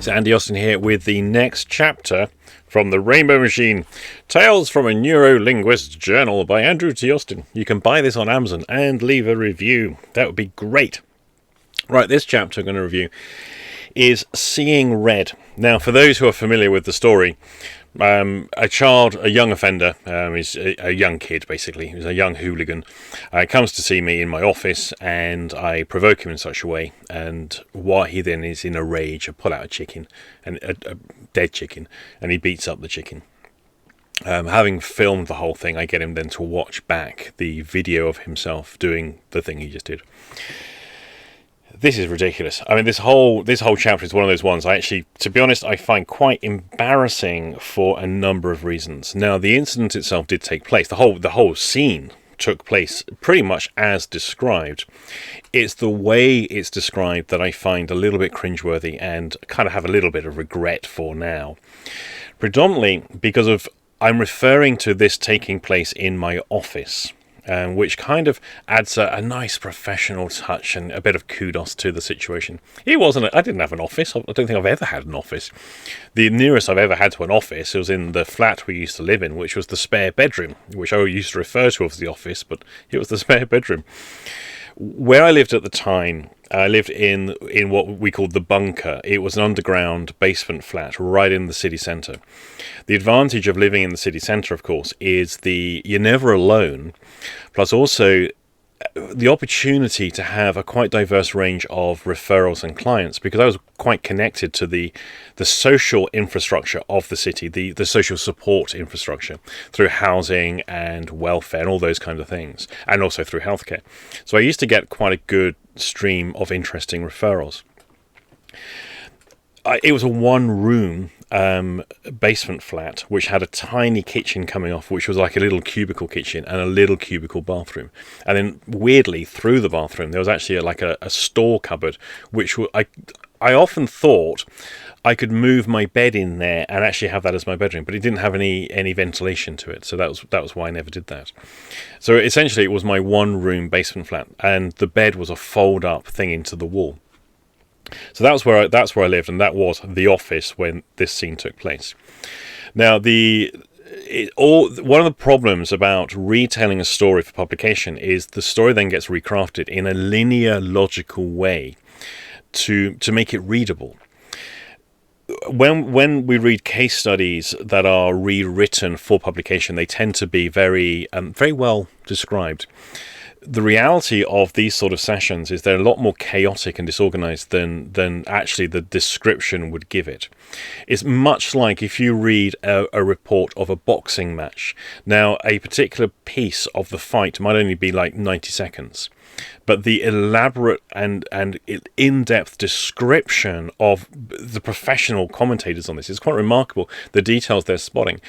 It's Andy Austin here with the next chapter from The Rainbow Machine, Tales from a Neuro-Linguist's Journal by Andrew T. Austin. You can buy this on Amazon and leave a review. That would be great. Right, this chapter I'm going to review is Seeing Red. Now, for those who are familiar with the story, a young offender, is a young kid basically, he's a young hooligan, comes to see me in my office and I provoke him in such a way, and while he then is in a rage, I pull out a chicken, and a dead chicken, and he beats up the chicken. Having filmed the whole thing, I get him then to watch back the video of himself doing the thing he just did. This is ridiculous. I mean, this whole chapter is one of those ones I actually, to be honest, I find quite embarrassing for a number of reasons. Now, the incident itself did take place. The whole scene took place pretty much as described. It's the way it's described that I find a little bit cringeworthy and kind of have a little bit of regret for now. Predominantly because I'm referring to this taking place in my office. Which kind of adds a nice professional touch and a bit of kudos to the situation. I didn't have an office. I don't think I've ever had an office. The nearest I've ever had to an office was in the flat we used to live in, which was the spare bedroom, which I used to refer to as the office, but it was the spare bedroom. Where I lived at the time, I lived in what we called the bunker. It was an underground basement flat right in the city centre. The advantage of living in the city centre, of course, is you're never alone, plus also the opportunity to have a quite diverse range of referrals and clients, because I was quite connected to the social infrastructure of the city, the social support infrastructure through housing and welfare and all those kinds of things, and also through healthcare. So I used to get quite a good stream of interesting referrals. It was a one-room basement flat which had a tiny kitchen coming off, which was like a little cubicle kitchen and a little cubicle bathroom. And then weirdly, through the bathroom, there was actually a store cupboard, which I often thought I could move my bed in there and actually have that as my bedroom, but it didn't have any ventilation to it, so that was why I never did that. So essentially, it was my one-room basement flat, and the bed was a fold-up thing into the wall. So that's where I lived, and that was the office when this scene took place. Now, one of the problems about retelling a story for publication is the story then gets recrafted in a linear, logical way to make it readable. When we read case studies that are rewritten for publication, they tend to be very well described. The reality of these sort of sessions is they're a lot more chaotic and disorganized than actually the description would give it. It's much like if you read a report of a boxing match. Now, a particular piece of the fight might only be like 90 seconds. But the elaborate and in-depth description of the professional commentators on this is quite remarkable, the details they're spotting.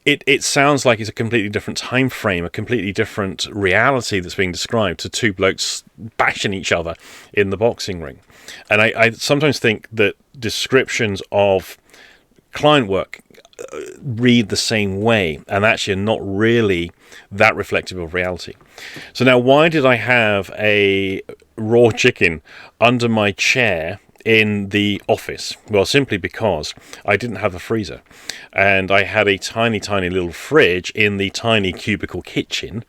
It sounds like it's a completely different time frame, a completely different reality that's being described to two blokes bashing each other in the boxing ring. And I sometimes think that descriptions of client work read the same way and actually are not really that reflective of reality. So now, why did I have a raw chicken under my chair in the office? Well, simply because I didn't have a freezer, and I had a tiny little fridge in the tiny cubicle kitchen.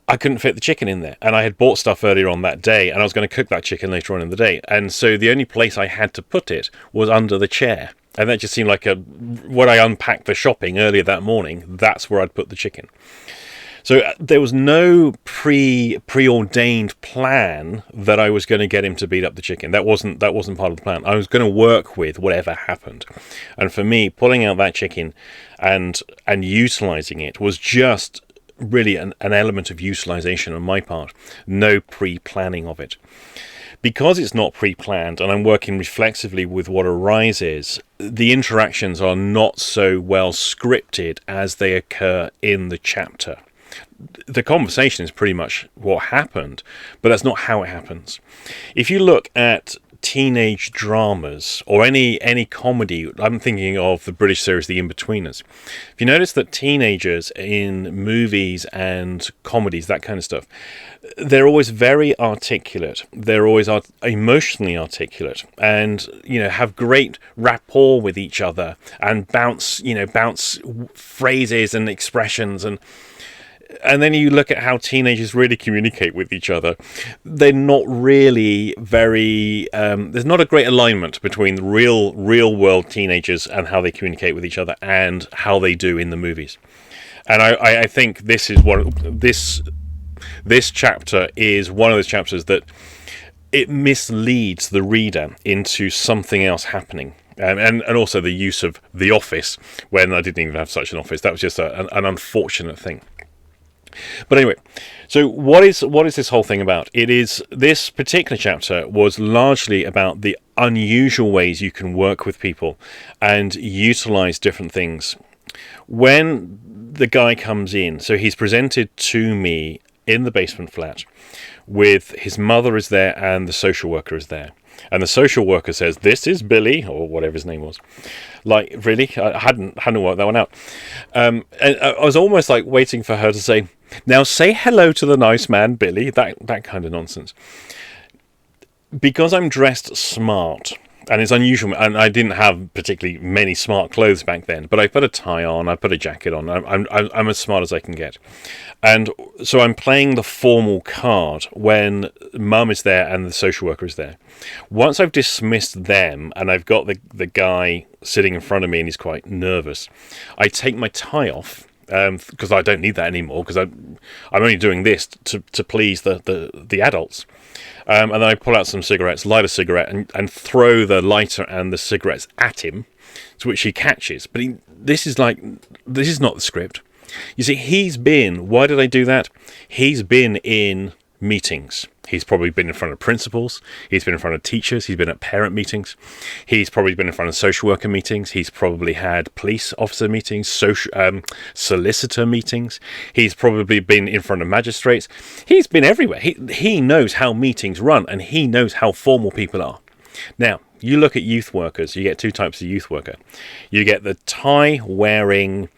I couldn't fit the chicken in there, and I had bought stuff earlier on that day, and I was going to cook that chicken later on in the day, and so the only place I had to put it was under the chair. And that just seemed like when I unpacked the shopping earlier that morning, that's where I'd put the chicken. So there was no preordained plan that I was going to get him to beat up the chicken. That wasn't part of the plan. I was going to work with whatever happened. And for me, pulling out that chicken and utilizing it was just really an element of utilization on my part. No pre-planning of it. Because it's not pre-planned and I'm working reflexively with what arises, the interactions are not so well scripted as they occur in the chapter. The conversation is pretty much what happened, but that's not how it happens. If you look at teenage dramas or any comedy, I'm thinking of the British series The In-Betweeners. If you notice that teenagers in movies and comedies, that kind of stuff, they're always very articulate. They're always emotionally articulate, and have great rapport with each other and bounce phrases and expressions. And then you look at how teenagers really communicate with each other. They're not really very... there's not a great alignment between real-world teenagers and how they communicate with each other and how they do in the movies. And I think this is this chapter is one of those chapters that it misleads the reader into something else happening. And also the use of The Office, when I didn't even have such an office. That was just an unfortunate thing. But anyway, so what is this whole thing about? This particular chapter was largely about the unusual ways you can work with people and utilize different things. When the guy comes in, so he's presented to me in the basement flat with his mother is there and the social worker is there. And the social worker says, "This is Billy," or whatever his name was. Like, really? I hadn't worked that one out. And I was almost like waiting for her to say, "Now say hello to the nice man, Billy." That kind of nonsense. Because I'm dressed smart, and it's unusual, and I didn't have particularly many smart clothes back then, but I put a tie on, I put a jacket on, I'm as smart as I can get. And so I'm playing the formal card when Mum is there and the social worker is there. Once I've dismissed them and I've got the guy sitting in front of me and he's quite nervous, I take my tie off, because I don't need that anymore, because I'm only doing this to please the adults. And then I pull out some cigarettes, light a cigarette, and throw the lighter and the cigarettes at him, to which he catches. But this is not the script. You see, why did I do that? He's been in meetings. He's probably been in front of principals. He's been in front of teachers. He's been at parent meetings. He's probably been in front of social worker meetings. He's probably had police officer meetings, solicitor meetings. He's probably been in front of magistrates. He's been everywhere. He knows how meetings run, and he knows how formal people are. Now, you look at youth workers. You get two types of youth worker. You get the tie-wearing,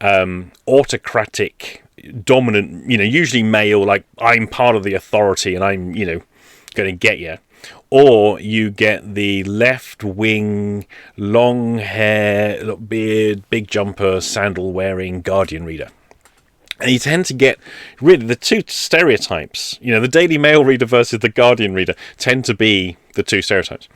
autocratic, dominant, usually male, like, I'm part of the authority and I'm, going to get you. Or you get the left-wing, long hair, beard, big jumper, sandal-wearing Guardian reader. And you tend to get, really, the two stereotypes, the Daily Mail reader versus the Guardian reader tend to be the two stereotypes.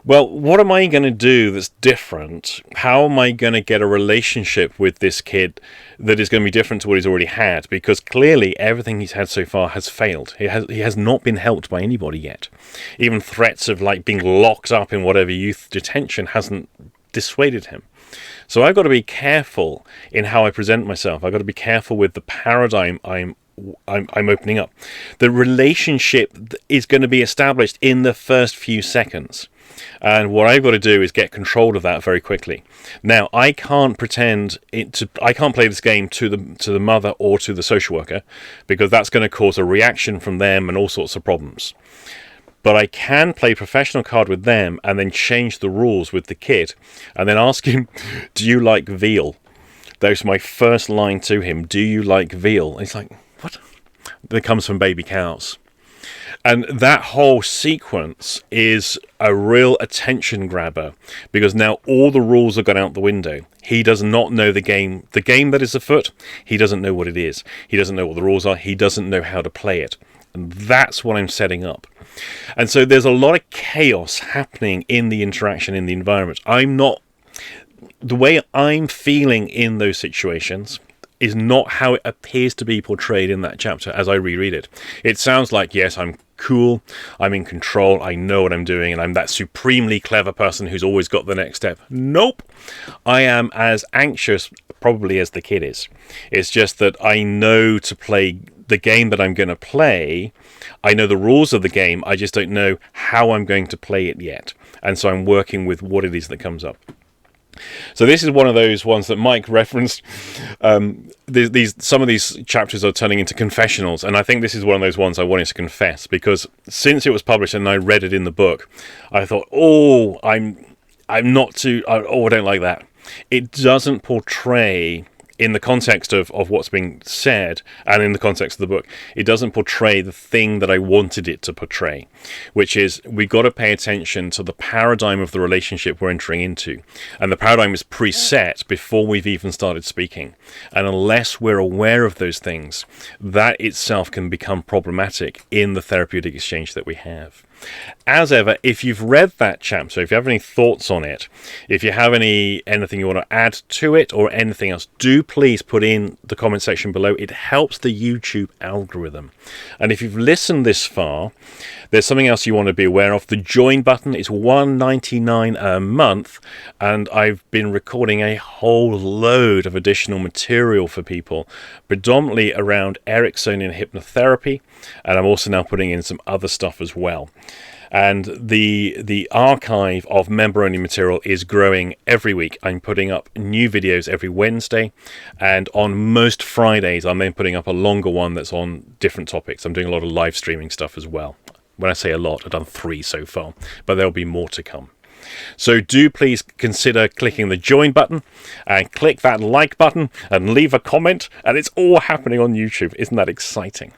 Well, what am I going to do that's different? How am I going to get a relationship with this kid that is going to be different to what he's already had? Because clearly everything he's had so far has failed. He has not been helped by anybody yet. Even threats of being locked up in whatever youth detention hasn't dissuaded him. So I've got to be careful in how I present myself. I've got to be careful with the paradigm I'm opening up. The relationship is going to be established in the first few seconds. And what I've got to do is get control of that very quickly. Now, I can't I can't play this game to the mother or to the social worker, because that's going to cause a reaction from them and all sorts of problems. But I can play professional card with them and then change the rules with the kid and then ask him, "Do you like veal?" That was my first line to him. "Do you like veal?" And he's like, "What?" That comes from baby cows. And that whole sequence is a real attention grabber, because now all the rules have gone out the window. He does not know the game that is afoot. He doesn't know what it is. He doesn't know what the rules are. He doesn't know how to play it. And that's what I'm setting up. And so there's a lot of chaos happening in the interaction, in the environment. The way I'm feeling in those situations is not how it appears to be portrayed in that chapter as I reread it. It sounds like, yes, I'm cool, I'm in control, I know what I'm doing, and I'm that supremely clever person who's always got the next step. Nope. I am as anxious probably as the kid is. It's just that I know to play the game that I'm going to play. I know the rules of the game, I just don't know how I'm going to play it yet. And so I'm working with what it is that comes up. So this is one of those ones that Mike referenced. Some of these chapters are turning into confessionals, and I think this is one of those ones I wanted to confess, because since it was published and I read it in the book, I thought, I'm not too. I don't like that. It doesn't portray, in the context of what's being said and in the context of the book, it doesn't portray the thing that I wanted it to portray, which is we got to pay attention to the paradigm of the relationship we're entering into. And the paradigm is preset before we've even started speaking. And unless we're aware of those things, that itself can become problematic in the therapeutic exchange that we have. As ever, if you've read that chapter, if you have any thoughts on it, if you have anything you want to add to it or anything else, do please put in the comment section below. It helps the YouTube algorithm. And if you've listened this far, there's something else you want to be aware of. The join button is $1.99 a month, and I've been recording a whole load of additional material for people, predominantly around Ericksonian hypnotherapy, and I'm also now putting in some other stuff as well. And the archive of member-only material is growing every week. I'm putting up new videos every Wednesday, and on most Fridays I'm then putting up a longer one that's on different topics. I'm doing a lot of live streaming stuff as well. When I say a lot, I've done 3 so far, but there'll be more to come. So do please consider clicking the join button and click that like button and leave a comment, and it's all happening on YouTube. Isn't that exciting?